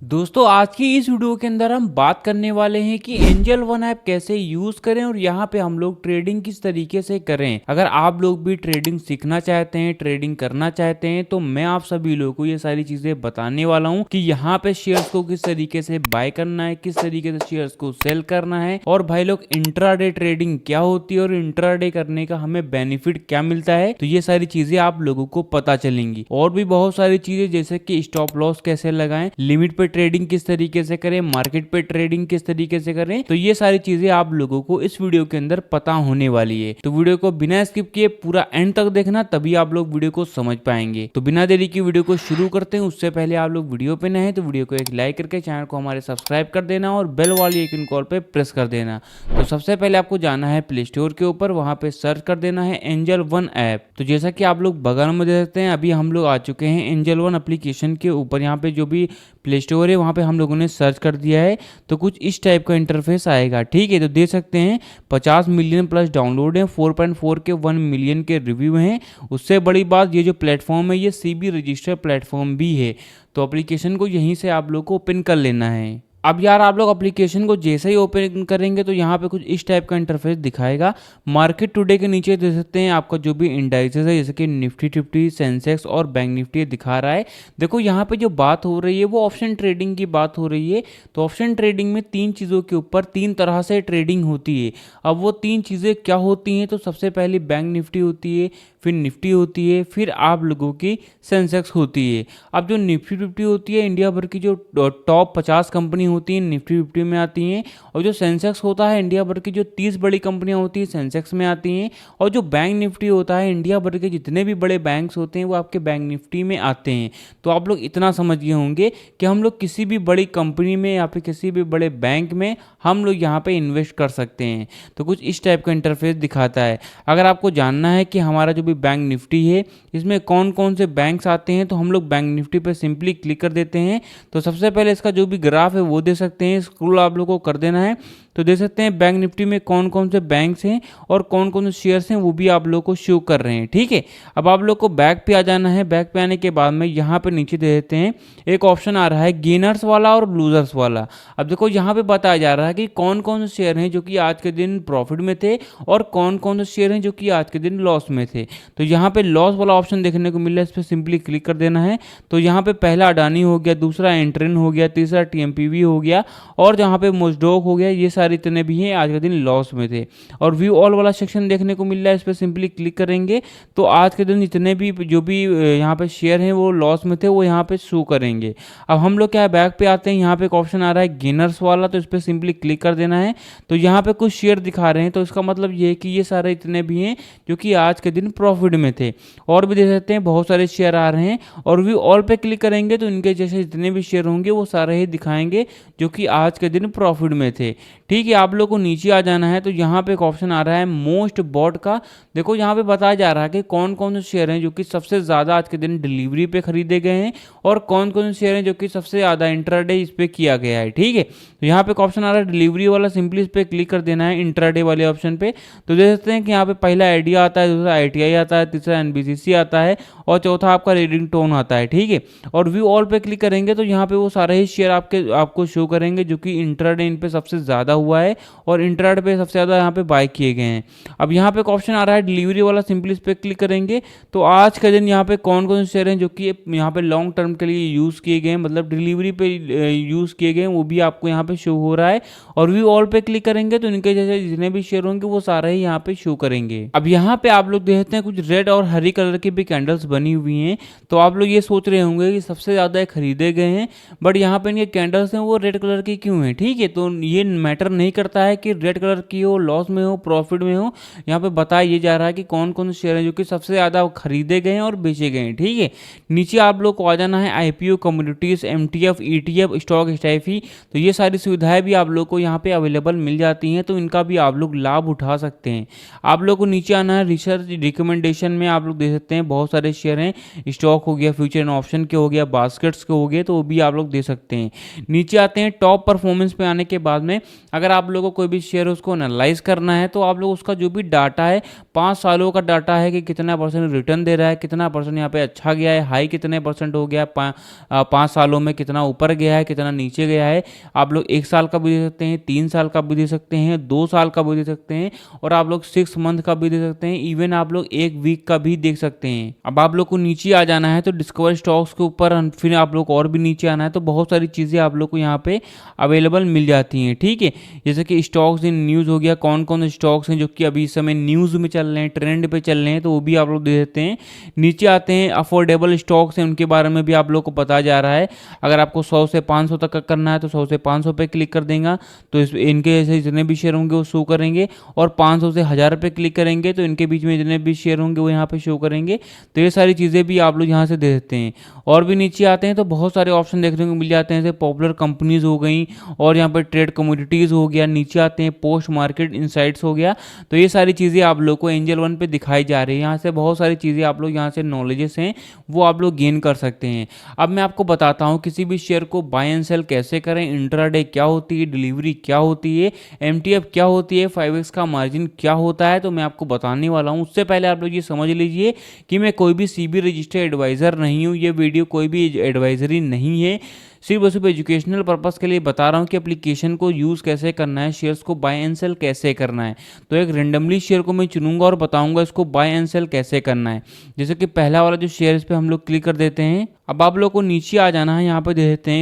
दोस्तों आज की इस वीडियो के अंदर हम बात करने वाले हैं कि एंजल वन ऐप कैसे यूज करें और यहाँ पे हम लोग ट्रेडिंग किस तरीके से करें। अगर आप लोग भी ट्रेडिंग सीखना चाहते हैं, ट्रेडिंग करना चाहते हैं, तो मैं आप सभी लोगों को ये सारी चीजें बताने वाला हूँ कि यहाँ पे शेयर्स को किस तरीके से बाय करना है, किस तरीके से शेयर्स को सेल करना है, और भाई लोग इंट्राडे ट्रेडिंग क्या होती है और इंट्राडे करने का हमें बेनिफिट क्या मिलता है। तो ये सारी चीजें आप लोगों को पता चलेंगी। और भी बहुत सारी चीजें जैसे कि स्टॉप लॉस कैसे लगाएं, लिमिट पे ट्रेडिंग किस तरीके से करें, मार्केट पे ट्रेडिंग किस तरीके से करें, तो ये सारी चीजें आप लोगों को इस वीडियो के अंदर पता होने वाली है। तो वीडियो को बिना स्किप किए पूरा एंड तक देखना, तभी आप लोग वीडियो को समझ पाएंगे। तो बिना देरी की वीडियो को शुरू करते हैं। उससे पहले आप लोग वीडियो पे नए हैं तो वीडियो को एक लाइक करके चैनल को हमारे सब्सक्राइब कर देना और बेल वाली आइकन कॉल पे प्रेस कर देना। तो सबसे पहले आपको जाना है प्ले स्टोर के ऊपर, वहां पे सर्च कर देना है एंजल वन ऐप। तो जैसा कि आप लोग बगल में देख सकते हैं, अभी हम लोग आ चुके हैं एंजल वन एप्लीकेशन के ऊपर। यहाँ पे जो भी प्ले स्टोर है वहाँ पे हम लोगों ने सर्च कर दिया है, तो कुछ इस टाइप का इंटरफेस आएगा। ठीक है, तो देख सकते हैं 50 मिलियन प्लस डाउनलोड है, 4.4 के 1 मिलियन के रिव्यू हैं। उससे बड़ी बात, ये जो प्लेटफॉर्म है ये सीबी रजिस्टर्ड प्लेटफॉर्म भी है। तो एप्लीकेशन को यहीं से आप लोग को ओपन कर लेना है। अब यार आप लोग एप्लीकेशन को जैसे ही ओपन करेंगे तो यहाँ पे कुछ इस टाइप का इंटरफेस दिखाएगा। मार्केट टुडे के नीचे देख सकते हैं आपका जो भी इंडाइसेस है, जैसे कि निफ्टी 50, सेंसेक्स और बैंक निफ्टी दिखा रहा है। देखो यहाँ पे जो बात हो रही है वो ऑप्शन ट्रेडिंग की बात हो रही है। तो ऑप्शन ट्रेडिंग में तीन चीज़ों के ऊपर तीन तरह से ट्रेडिंग होती है। अब वो तीन चीज़ें क्या होती हैं, तो सबसे पहली बैंक निफ्टी होती है, फिर निफ्टी होती है, फिर आप लोगों की सेंसेक्स होती है। अब जो निफ्टी 50 होती है, इंडिया भर की जो टॉप 50 कंपनी होती हैं निफ्टी 50 में आती हैं। और जो सेंसेक्स होता है, इंडिया भर की जो 30 बड़ी कंपनियां होती हैं सेंसेक्स में आती हैं। और जो बैंक निफ्टी होता है, इंडिया भर के जितने भी बड़े बैंक्स होते हैं वो आपके बैंक निफ्टी में आते हैं। तो आप लोग इतना समझ गए होंगे कि हम लोग किसी भी बड़ी कंपनी में या फिर किसी भी बड़े बैंक में हम लोग यहाँ पे इन्वेस्ट कर सकते हैं। तो कुछ इस टाइप का इंटरफेस दिखाता है। अगर आपको जानना है कि हमारा जो भी बैंक निफ्टी है इसमें कौन कौन से बैंक्स आते हैं, तो हम लोग बैंक निफ्टी पे सिंपली क्लिक कर देते हैं। तो सबसे पहले इसका जो भी ग्राफ है वो दे सकते हैं, स्क्रॉल आप लोग को कर देना है। तो देख सकते हैं बैंक निफ्टी में कौन कौन से बैंक्स हैं और कौन कौन से शेयर्स हैं वो भी आप लोग को शो कर रहे हैं। ठीक है, अब आप लोग को बैक पे आ जाना है। बैक पे आने के बाद में यहाँ पे नीचे दे देते हैं एक ऑप्शन आ रहा है गेनर्स वाला और लूजर्स वाला। अब देखो यहाँ पे बताया जा रहा है कि कौन कौन से शेयर हैं जो कि आज के दिन प्रॉफिट में थे और कौन कौन से शेयर हैं जो कि आज के दिन लॉस में थे। तो यहाँ पे लॉस वाला ऑप्शन देखने को मिल रहा है, इस पर सिंपली क्लिक कर देना है। तो यहाँ पे पहला अडानी हो गया, दूसरा एंट्रेन हो गया, तीसरा टीएमपीवी हो गया और जहाँ पे मोजडोक हो गया। ये सारे इतने भी हैं आज के दिन लॉस में थे। और व्यू ऑल वाला सेक्शन देखने को मिल रहा है, इस पर सिंपली क्लिक करेंगे तो आज के दिन जितने भी जो भी यहाँ पे शेयर हैं वो लॉस में थे वो यहाँ पे शो करेंगे। अब हम लोग क्या है बैक पे आते हैं, यहाँ पे एक ऑप्शन आ रहा है गेनर्स वाला, तो इस पर सिंपली क्लिक कर देना है। तो यहाँ पे कुछ शेयर दिखा रहे हैं, तो इसका मतलब ये है कि ये सारे इतने भी हैं जो कि आज के दिन प्रॉफिट में थे। और भी देख सकते हैं बहुत सारे शेयर आ रहे हैं। और व्यू ऑल पे क्लिक करेंगे तो इनके जैसे जितने भी शेयर होंगे वो सारे ही दिखाएंगे जो कि आज के दिन प्रॉफिट में थे। ठीक है, आप लोग को नीचे आ जाना है। तो यहाँ पे एक ऑप्शन आ रहा है मोस्ट बॉट का। देखो यहाँ पे बताया जा रहा है कि कौन कौन से शेयर हैं जो कि सबसे ज़्यादा आज के दिन डिलीवरी पे खरीदे गए हैं और कौन कौन से शेयर हैं जो कि सबसे ज़्यादा इंट्राडे इस पे किया गया है। ठीक है, तो यहाँ पे एक ऑप्शन आ रहा है डिलीवरी वाला, सिंपली इस पर क्लिक कर देना है इंट्राडे वाले ऑप्शन पे। तो देख सकते हैं कि यहाँ पे पहला आइडिया आता है, दूसरा आईटीआई आता है, तीसरा एनबीसीसी आता है और चौथा आपका रीडिंग टोन आता है। ठीक है, और व्यू ऑल पे क्लिक करेंगे तो यहाँ पे वो सारे ही शेयर आपको शो करेंगे जो कि इंट्राडे इन पे सबसे ज़्यादा हुआ है और इंट्राडे पे सबसे ज़्यादा यहाँ पे बाय किए गए हैं। अब यहाँ पे एक ऑप्शन आ रहा है डिलीवरी वाला, सिंपली इस पर क्लिक करेंगे तो आज के दिन यहाँ पे कौन कौन से शेयर हैं जो कि यहाँ पे लॉन्ग टर्म के लिए यूज़ किए गए हैं, मतलब डिलीवरी पे यूज़ किए गए हैं, वो भी आपको यहाँ पे शो हो रहा है। और व्यू ऑल पे क्लिक करेंगे तो इनके जैसे जितने भी शेयर होंगे वो सारे ही यहाँ पे शो करेंगे। अब यहाँ पे आप लोग देखते हैं कुछ रेड और हरी कलर की भी कैंडल्स बनी हुई हैं। तो आप लोग ये सोच रहे होंगे कि सबसे ज़्यादा खरीदे गए हैं, बट यहाँ पे इनके कैंडल्स हैं वो रेड कलर की क्यों हैं। ठीक है, तो ये मैटर नहीं करता है कि रेड कलर की हो, लॉस में हो, प्रॉफिट में हो। यहाँ पे बताया ये जा रहा है कि कौन कौन से शेयर हैं जो कि सबसे ज़्यादा खरीदे गए हैं और बेचे गए हैं। ठीक है, नीचे आप लोग को आ जाना है IPO, communities, MTF, ETF, stock स्टाइफी। तो ये सारी सुविधाएं भी आप लोग को यहाँ पे अवेलेबल मिल जाती हैं, तो इनका भी आप लोग लाभ उठा सकते हैं। आप लोग को नीचे आना है रिसर्च, रिकमेंडेशन रिकमेंडेशन में आप लोग देख सकते हैं बहुत सारे शेयर हैं, स्टॉक हो गया, फ्यूचर एंड ऑप्शन के हो गया, बास्केट्स के हो गए, तो वो भी आप लोग दे सकते हैं। नीचे आते हैं टॉप परफॉर्मेंस पे आने के बाद में अगर आप लोगों को कोई भी शेयर उसको एनालाइज करना है तो आप लोग उसका जो भी डाटा है 5 सालों का डाटा है कि कितना परसेंट रिटर्न दे रहा है, कितना परसेंट यहाँ पे अच्छा गया है, हाई कितने परसेंट हो गया, 5 सालों में कितना ऊपर गया है, कितना नीचे गया है। आप लोग 1 साल का भी दे सकते हैं, 3 साल का भी दे सकते हैं, 2 साल का भी दे सकते हैं और आप लोग 6 मंथ का भी दे सकते हैं, इवन आप लोग 1 वीक का भी देख सकते हैं। अब आप लोग को नीचे आ जाना है तो डिस्कवर स्टॉक्स के ऊपर, फिर आप लोग और भी नीचे आना है तो बहुत सारी चीज़ें आप लोग को यहाँ पे अवेलेबल मिल जाती हैं। ठीक है, जैसे कि स्टॉक्स इन न्यूज़ हो गया, कौन कौन से स्टॉक्स हैं जो कि अभी इस समय न्यूज़ में चल रहे हैं, ट्रेंड पे चल रहे हैं, तो वो भी आप लोग दे देते हैं। नीचे आते हैं अफोर्डेबल स्टॉक्स हैं, उनके बारे में भी आप लोग को बताया जा रहा है। अगर आपको 100 से 500 तक का करना है तो 100 से 500 पे क्लिक कर देगा तो इनके ऐसे जितने भी शेयर होंगे वो शो करेंगे, और 500 से 1000 पे क्लिक करेंगे तो इनके बीच में जितने भी शेयर होंगे वो यहाँ पे शो करेंगे। तो ये सारी चीज़ें भी आप लोग यहाँ से दे देते हैं। और भी नीचे आते हैं तो बहुत सारे ऑप्शन देखने को मिल जाते हैं, जैसे पॉपुलर कंपनीज हो गई और यहाँ पर ट्रेड कमोडिटीज़ हो गया। नीचे आते हैं पोस्ट मार्केट इनसाइट्स हो गया। तो ये सारी चीज़ें आप लोग को एंजल वन पे दिखाई जा रही है। यहाँ से बहुत सारी चीज़ें आप लोग यहाँ से नॉलेजेस हैं वो आप लोग गेन कर सकते हैं। अब मैं आपको बताता हूँ किसी भी शेयर को बाय एंड सेल कैसे करें, इंट्राडे क्या होती है, डिलीवरी क्या होती है, एमटीएफ क्या होती है, 5x का मार्जिन क्या होता है, तो मैं आपको बताने वाला हूँ। उससे पहले आप लोग ये समझ लीजिए कि मैं कोई भी सीबी रजिस्टर्ड एडवाइज़र नहीं हूँ, ये वीडियो कोई भी एडवाइजरी नहीं है, सिर्फ और सिर्फ एजुकेशनल पर्पस के लिए बता रहा हूँ कि एप्लीकेशन को यूज़ कैसे करना है, शेयर्स को बाय एंड सेल कैसे करना है। तो एक रेंडमली शेयर को मैं चुनूंगा और बताऊंगा इसको बाय एंड सेल कैसे करना है। जैसे कि पहला वाला जो शेयर, इस पे हम लोग क्लिक कर देते हैं। अब आप लोग को नीचे आ जाना है, यहाँ पे दे देते हैं,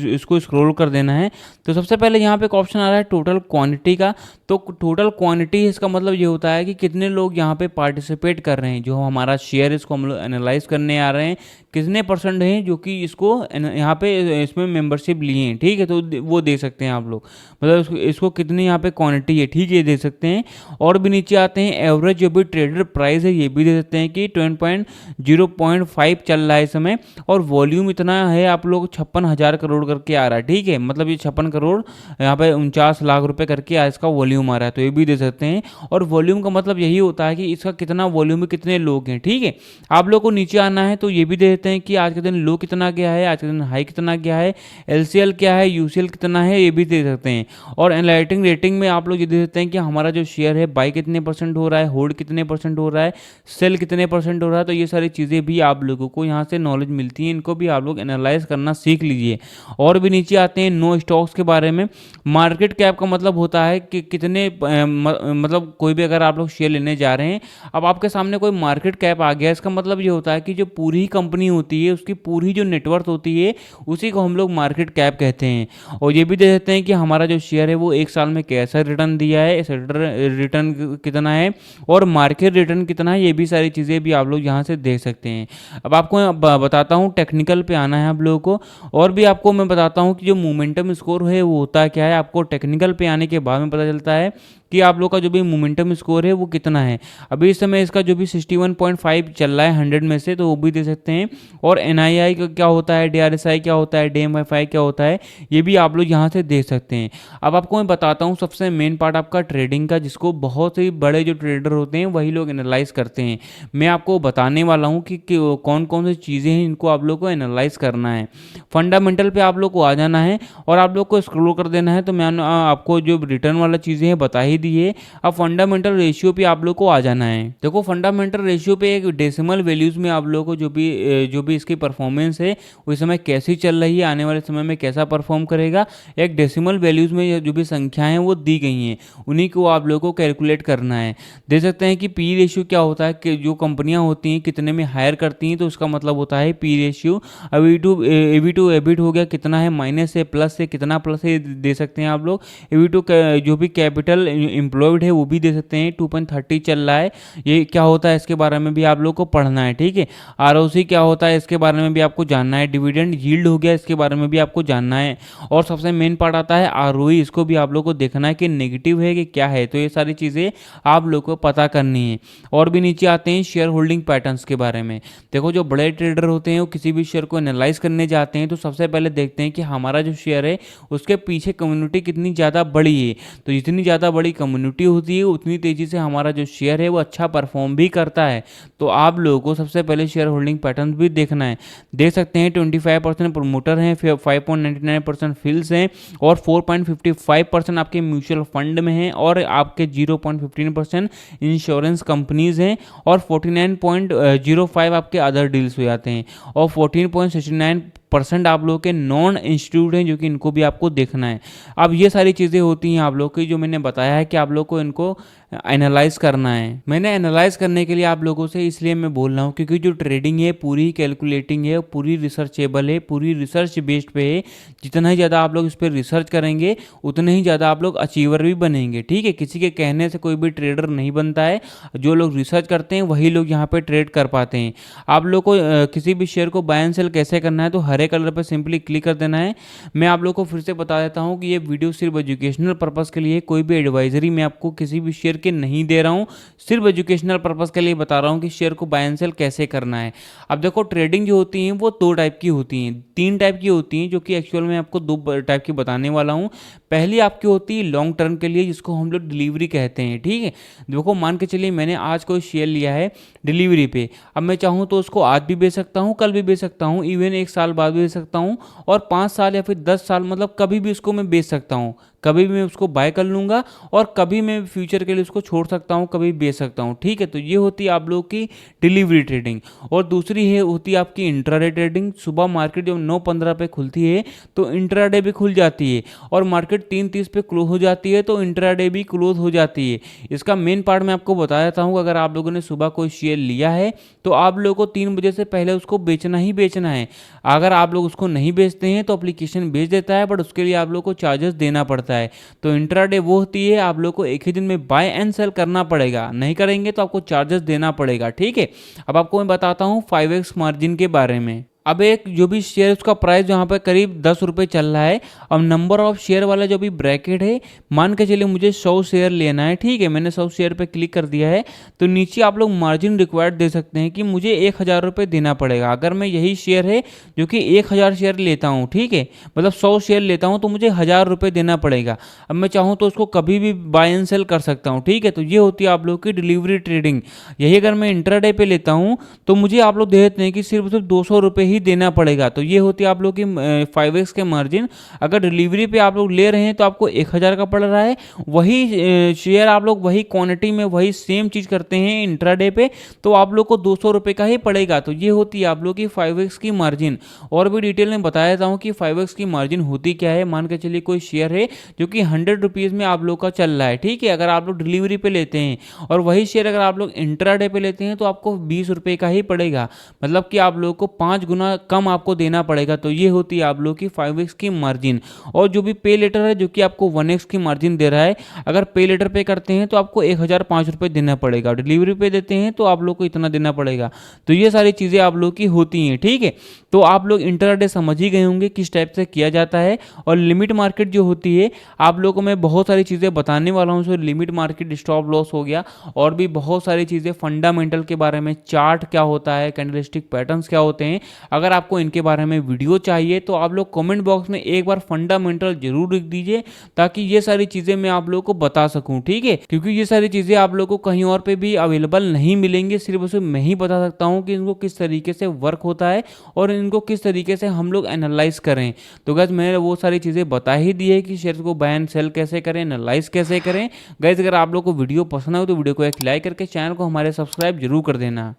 इसको स्क्रॉल कर देना है। तो सबसे पहले यहाँ पे एक ऑप्शन आ रहा है टोटल क्वांटिटी का। तो टोटल क्वांटिटी इसका मतलब ये होता है कि कितने लोग यहाँ पे पार्टिसिपेट कर रहे हैं, जो हमारा शेयर इसको हम लोग एनालाइज करने आ रहे हैं, कितने परसेंट हैं जो कि इसको यहाँ पे इसमें मेंबरशिप लिए हैं। ठीक है, तो वो देख सकते हैं आप लोग, मतलब इसको कितनी यहाँ पे क्वांटिटी है। ठीक है, ये देख सकते हैं। और भी नीचे आते हैं एवरेज जो भी ट्रेडर प्राइस है ये भी दे सकते हैं कि 20.5 चल रहा है इस समय, और वॉल्यूम इतना है आप लोग 56,000 करोड़ करके आ रहा है। ठीक है, मतलब ये 56 करोड़ यहाँ पे 49 लाख रुपए करके इसका वॉल्यूम आ रहा है, तो ये भी दे सकते हैं। और वॉल्यूम का मतलब यही होता है कि इसका कितना वॉल्यूम है, कितने लोग हैं। ठीक है, आप लोग को नीचे आना है तो ये भी दे देते हैं कि आज के दिन लो कितना गया है, आज के दिन हाई कितना गया है, एलसीएल क्या है, यूसीएल कितना है, ये भी दे सकते हैं। और एनालिटिक रेटिंग में आप लोग ये दे सकते हैं कि हमारा जो शेयर है बाई कितने परसेंट हो रहा है, होल्ड कितने परसेंट हो रहा है, सेल कितने परसेंट हो रहा है। तो ये सारी चीज़ें भी आप लोगों को यहाँ से नॉलेज मिलती है, इनको भी आप लोग एनालाइज करना सीख लीजिए। और भी नीचे आते हैं नो स्टॉक्स के बारे में। मार्केट कैप का मतलब होता है कि कितने मतलब कोई भी अगर आप लोग शेयर लेने जा रहे हैं, अब आपके सामने कोई मार्केट कैप आ गया, इसका मतलब ये होता है कि जो पूरी ही कंपनी होती है उसकी पूरी जो नेटवर्थ होती है उसी को हम लोग मार्केट कैप कहते हैं। और ये भी दे देते हैं कि हमारा जो शेयर है वो 1 साल में कैसा रिटर्न दिया है, रिटर्न कितना है और मार्केट रिटर्न कितना है, ये भी सारी चीज़ें भी आप लोग यहाँ से देख सकते हैं। अब आपको बताता हूँ, टेक्निकल पे आना है आप लोगों को, और भी आपको मैं बताता हूँ कि जो मोमेंटम स्कोर है वो होता क्या है। आपको टेक्निकल पे आने के बाद में पता चलता है कि आप लोग का जो भी मोमेंटम स्कोर है वो कितना है। अभी इस समय इसका जो भी 61.5 चल रहा है 100 में से, तो वो भी दे सकते हैं। और एनआईआई का क्या होता है, डीआरएसआई क्या होता है, डीएमएफआई क्या होता है, ये भी आप लोग यहाँ से देख सकते हैं। अब आपको मैं बताता हूँ सबसे मेन पार्ट आपका ट्रेडिंग का, जिसको बहुत ही बड़े जो ट्रेडर होते हैं वही लोग एनालाइज करते हैं। मैं आपको बताने वाला हूँ कि कौन कौन सी चीज़ें हैं इनको आप लोग को एनालाइज करना है। फंडामेंटल पे आप लोग को आ जाना है और आप लोग को स्क्रॉल कर देना है। तो मैं आपको जो रिटर्न वाला चीज़ें हैं बता ही दिए। अब फंडामेंटल रेशियो पे आप लोग को आ जाना है। देखो फंडामेंटल रेशियो पे एक डेसिमल वैल्यूज में आप लोगों को जो भी इसकी परफॉर्मेंस है उस समय कैसी चल रही है, आने वाले समय में कैसा परफॉर्म करेगा, एक डेसिमल वैल्यूज में जो भी संख्याएं हैं वो दी गई हैं, उन्हीं को आप लोगों को कैलकुलेट करना है। देख सकते हैं कि पी रेशियो क्या होता है, कि जो कंपनियां होती हैं कितने में हायर करती हैं, तो उसका मतलब होता है पी रेशियो। एवी टू एबिट हो गया, कितना है, माइनस है, प्लस है, कितना प्लस है दे सकते हैं आप लोग। एवी टू जो भी कैपिटल एम्प्लॉयड है वो भी दे सकते हैं, 2.30 चल रहा है, ये क्या होता है इसके बारे में भी आप लोग को पढ़ना है। ठीक है, आरओसी क्या होता है इसके बारे में भी आपको जानना है, डिविडेंड यील्ड हो गया इसके बारे में भी आपको जानना है। और सबसे मेन पार्ट आता है आरओई, इसको भी आप लोग को देखना है कि नेगेटिव है कि क्या है। तो ये सारी चीज़ें आप लोग को पता करनी है। और भी नीचे आते हैं शेयर होल्डिंग पैटर्न्स के बारे में। देखो जो बड़े ट्रेडर होते हैं वो किसी भी शेयर को एनालाइज करने जाते हैं तो सबसे पहले देखते हैं कि हमारा जो शेयर है उसके पीछे कम्युनिटी कितनी ज़्यादा बड़ी है। तो जितनी ज़्यादा बड़ी कम्युनिटी होती है उतनी तेज़ी से हमारा जो शेयर है वो अच्छा परफॉर्म भी करता है। तो आप लोगों को सबसे पहले शेयर होल्डिंग पैटर्न भी देखना है। देख सकते हैं 25% प्रमोटर हैं, 5.99% फिल्स हैं और 4.55% आपके म्यूचुअल फंड में हैं और आपके 0.15% इंश्योरेंस कंपनीज हैं और 49.05 आपके अदर डील्स हो जाते हैं और 14.69% आप लोगों के नॉन इंस्टीट्यूट हैं जो कि इनको भी आपको देखना है। अब ये सारी चीज़ें होती हैं आप लोग की, जो मैंने बताया है कि आप लोग को इनको एनालाइज करना है। मैंने एनालाइज करने के लिए आप लोगों से इसलिए मैं बोल रहा हूँ क्योंकि जो ट्रेडिंग है पूरी कैलकुलेटिंग है, पूरी रिसर्चेबल है, पूरी रिसर्च बेस्ड पे है। जितना ही ज़्यादा आप लोग इस पर रिसर्च करेंगे उतने ही ज़्यादा आप लोग अचीवर भी बनेंगे। ठीक है, किसी के कहने से कोई भी ट्रेडर नहीं बनता है। जो लोग रिसर्च करते हैं वही लोग यहाँ पे ट्रेड कर पाते हैं। आप लोग को किसी भी शेयर को बाय एंड सेल कैसे करना है तो हरे कलर पर सिंपली क्लिक कर देना है। मैं आप लोग को फिर से बता देता हूँ कि ये वीडियो सिर्फ एजुकेशनल पर्पज़ के लिए, कोई भी एडवाइजरी मैं आपको किसी भी शेयर के नहीं दे रहा हूँ, सिर्फ एजुकेशनल पर्पज़ के लिए बता रहा हूँ कि शेयर को बाय एंड सेल कैसे करना है। अब देखो ट्रेडिंग जो होती है वो दो टाइप की होती हैं, तीन टाइप की होती हैं, जो कि एक्चुअल में आपको दो टाइप की बताने वाला हूँ। पहली आपकी होती है लॉन्ग टर्म के लिए, जिसको हम लोग डिलीवरी कहते हैं। ठीक है, देखो मान के चलिए मैंने आज कोई शेयर लिया है डिलीवरी पे, अब मैं चाहूँ तो उसको आज भी बेच सकता हूँ, कल भी बेच सकता हूँ, इवन 1 साल बाद भी बेच सकता हूँ और 5 साल या फिर 10 साल, मतलब कभी भी उसको मैं बेच सकता हूँ। कभी भी मैं उसको बाय कर लूँगा और कभी मैं फ्यूचर के लिए उसको छोड़ सकता हूँ, कभी बेच सकता हूँ। ठीक है, तो ये होती है आप लोगों की डिलीवरी ट्रेडिंग। और दूसरी है होती है आपकी इंट्राडे ट्रेडिंग। सुबह मार्केट जब 9:15 पे खुलती है तो इंट्राडे भी खुल जाती है और मार्केट 3:30 पे क्लोज हो जाती है तो इंट्राडे भी क्लोज हो जाती है। इसका मेन पार्ट मैं आपको बता देता हूँ। अगर आप लोगों ने सुबह कोई शेयर लिया है तो आप लोगों को 3 बजे से पहले उसको बेचना ही बेचना है। अगर आप लोग उसको नहीं बेचते हैं तो एप्लीकेशन बेच देता है, बट उसके लिए आप लोग को चार्जेस देना पड़ता है। तो इंट्राडे वो होती है आप लोग को एक ही दिन में बाय एंड सेल करना पड़ेगा, नहीं करेंगे तो आपको चार्जेस देना पड़ेगा। ठीक है, अब आपको मैं बताता हूँ 5x मार्जिन के बारे में। अब एक जो भी शेयर उसका प्राइस यहाँ पे करीब 10 रुपये चल रहा है। अब नंबर ऑफ शेयर वाला जो भी ब्रैकेट है, मान के चलिए मुझे 100 शेयर लेना है। ठीक है, मैंने 100 शेयर पे क्लिक कर दिया है तो नीचे आप लोग मार्जिन रिक्वायर्ड दे सकते हैं कि मुझे 1000 रुपये देना पड़ेगा। अगर मैं यही शेयर है जो कि 1000 शेयर लेता हूँ, ठीक है, मतलब 100 शेयर लेता हूँ तो मुझे 1000 रुपये देना पड़ेगा। अब मैं चाहूँ तो उसको कभी भी बाय एंड सेल कर सकता हूँ। ठीक है, तो ये होती है आप लोग की डिलीवरी ट्रेडिंग। यही अगर मैं इंट्राडे पे लेता हूँ तो मुझे आप लोग दे देते हैं कि सिर्फ 200 रुपये ही देना पड़ेगा। तो ये होती है आप लोग की 5x के मार्जिन। अगर डिलीवरी पे आप लोग ले रहे हैं तो आपको 1000 का पड़ रहा है। वही शेयर आप लोग वही क्वांटिटी में वही सेम चीज़ करते हैं इंट्राडे पे तो आप लोग को 200 रुपये का ही पड़ेगा। तो ये होती है आप लोग की 5x की मार्जिन। और भी डिटेल में बताया देता हूँ कि 5x की मार्जिन होती क्या है। मान के चलिए कोई शेयर है जो कि 100 रुपीज़ में आप लोग का चल रहा है। ठीक है, अगर आप लोग डिलीवरी पे लेते हैं और वही शेयर अगर आप लोग इंट्राडे पे लेते हैं तो आपको 20 रुपये का ही पड़ेगा, मतलब कि आप लोग को 5 गुना कम आपको देना पड़ेगा। तो ये होती है आप लोग की 5x की मार्जिन। और जो भी पे लेटर है जो कि आपको 1x की मार्जिन दे रहा है, अगर पे लेटर पे करते हैं तो आपको 1005 रुपये देना पड़ेगा, डिलीवरी पे देते हैं तो आप लोग को इतना देना पड़ेगा। तो ये सारी चीज़ें आप लोग की होती हैं। ठीक है, तो आप लोग इंट्राडे समझ ही गए होंगे किस टाइप से किया जाता है। और लिमिट मार्केट जो होती है आप लोगों को मैं बहुत सारी चीज़ें बताने वाला हूँ। So limit market, stop loss हो गया और भी बहुत सारी चीज़ें फंडामेंटल के बारे में, चार्ट क्या होता है, कैंडलस्टिक पैटर्न्स क्या होते हैं। अगर आपको इनके बारे में वीडियो चाहिए तो आप लोग कमेंट बॉक्स में एक बार फंडामेंटल जरूर लिख दीजिए ताकि ये सारी चीज़ें मैं आप लोगों को बता सकूं। ठीक है, क्योंकि ये सारी चीज़ें आप लोगों को कहीं और पे भी अवेलेबल नहीं मिलेंगी, सिर्फ उसे मैं ही बता सकता हूं कि इनको किस तरीके से वर्क होता है और इनको किस तरीके से हम लोग एनालाइज करें। तो गाइस मैंने वो सारी चीज़ें बता ही दी है कि शेयर को बाय एंड सेल कैसे करें, एनालाइज कैसे करें। गाइस अगर आप लोग को वीडियो पसंद आए तो वीडियो को एक लाइक करके चैनल को हमारे सब्सक्राइब जरूर कर देना।